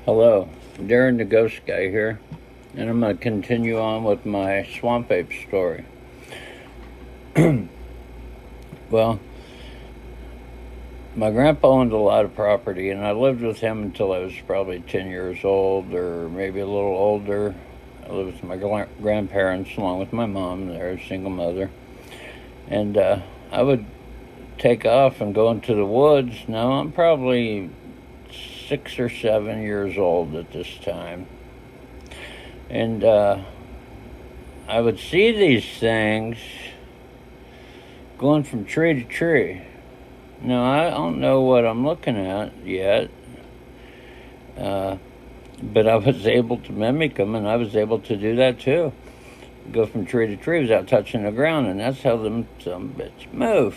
Hello, Darren the Ghost Guy here, and I'm going to continue on with my swamp ape story. Well, my grandpa owned a lot of property, and I lived with him until I was probably 10 years old, or maybe a little older. I lived with my grandparents along with my mom. They're a single mother. And I would take off and go into the woods. Now, I'm probably 6 or 7 years old at this time. And I would see these things going from tree to tree. Now, I don't know what I'm looking at yet, but I was able to mimic them, and I was able to do that too. Go from tree to tree without touching the ground, and that's how them bitch move.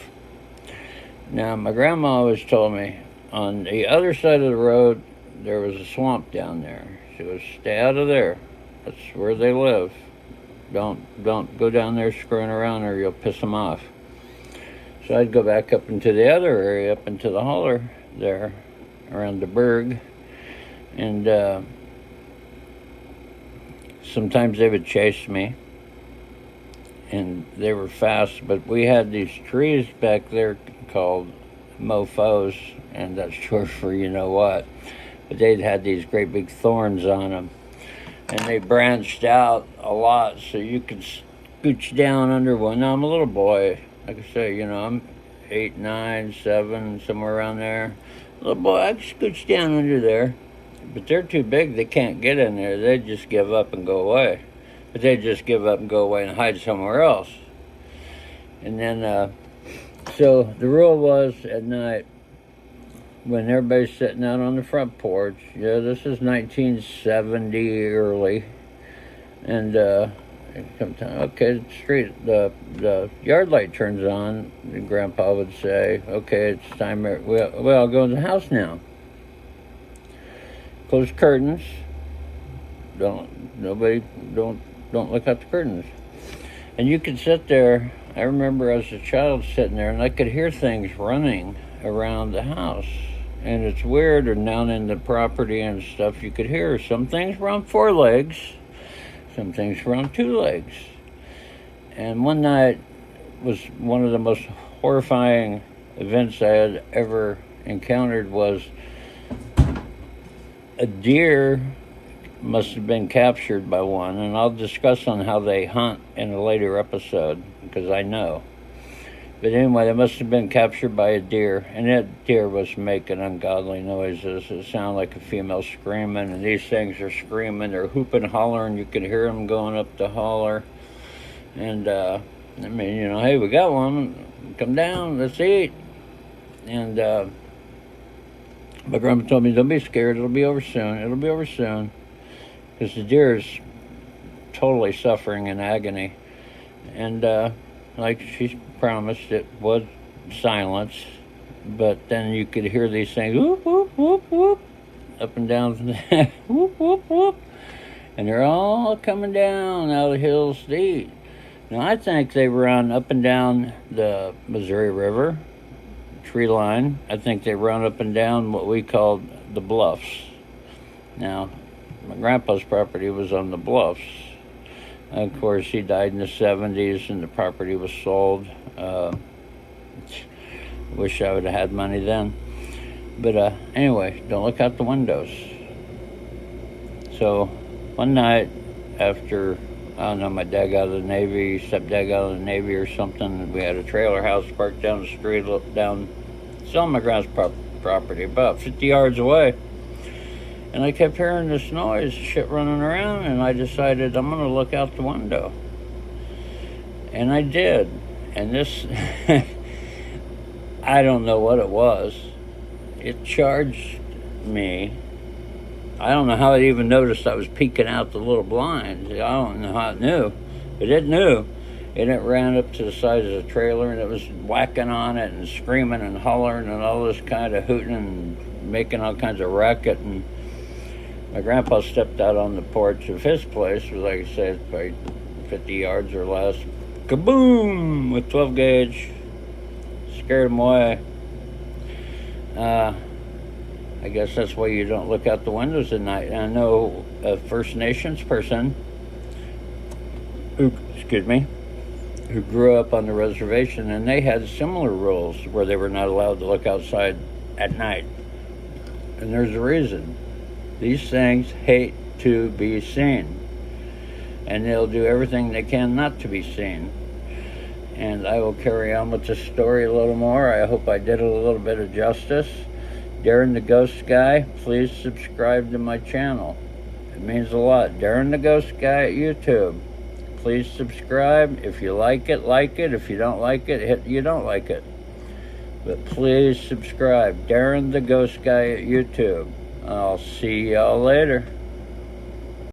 Now, my grandma always told me, on the other side of the road, there was a swamp down there. She goes, stay out of there. That's where they live. Don't go down there screwing around or you'll piss them off. So I'd go back up into the other area, up into the holler there, around the Berg. And sometimes they would chase me. And they were fast, but we had these trees back there called mofos, and that's short for you know what. But they'd had these great big thorns on them, and they branched out a lot, so you could scooch down under one. Now, I'm a little boy. Like I say, I'm 8, 9, 7, somewhere around there. Little boy, I could scooch down under there. But they're too big, they can't get in there. They just give up and go away. But they just give up and go away and hide somewhere else. And then, so the rule was at night, when everybody's sitting out on the front porch, this is 1970 early, and okay, the yard light turns on, and Grandpa would say, okay, it's time, I'll go in the house now. Close curtains. Don't look out the curtains. And you could sit there. I remember as a child sitting there, and I could hear things running around the house. And it's weird, or down in the property and stuff, you could hear some things were on 4 legs, some things were on 2 legs. And one night was one of the most horrifying events I had ever encountered. Was a deer must have been captured by one, and I'll discuss on how they hunt in a later episode, because I know. But anyway, they must have been captured by a deer, and that deer was making ungodly noises. It sounded like a female screaming, and these things are screaming, they're hooping, hollering. You could hear them going up the holler. And hey, we got one, come down, let's eat. And my grandma told me, don't be scared, it'll be over soon. Because the deer is totally suffering in agony. And like she promised, it was silence. But then you could hear these things, whoop, whoop, whoop, whoop, up and down, whoop, whoop, whoop. And they're all coming down out of the hills to eat. Now, I think they run up and down the Missouri River, tree line. I think they run up and down what we called the bluffs. Now, my grandpa's property was on the bluffs. Of course, he died in the 70s, and the property was sold. Wish I would have had money then. But anyway, don't look out the windows. So one night after, I don't know, my dad got out of the Navy, stepdad got out of the Navy or something, we had a trailer house parked down the street, down, it's on my grandpa's property, about 50 yards away. And I kept hearing this noise, shit running around, and I decided I'm going to look out the window. And I did. And this, I don't know what it was. It charged me. I don't know how it even noticed I was peeking out the little blinds. I don't know how it knew. But it knew. And it ran up to the side of the trailer, and it was whacking on it and screaming and hollering and all this kind of hooting and making all kinds of racket. And my grandpa stepped out on the porch of his place, like I said, probably 50 yards or less. Kaboom! With 12 gauge. Scared him away. I I guess that's why you don't look out the windows at night. I know a First Nations person who grew up on the reservation, and they had similar rules where they were not allowed to look outside at night. And there's a reason. These things hate to be seen, and they'll do everything they can not to be seen. And I will carry on with this story a little more. I hope I did it a little bit of justice. Darren the Ghost Guy, please subscribe to my channel. It means a lot. Darren the Ghost Guy at YouTube. Please subscribe. If you like it, like it. If you don't like it, you don't like it. But please subscribe. Darren the Ghost Guy at YouTube. I'll see y'all later.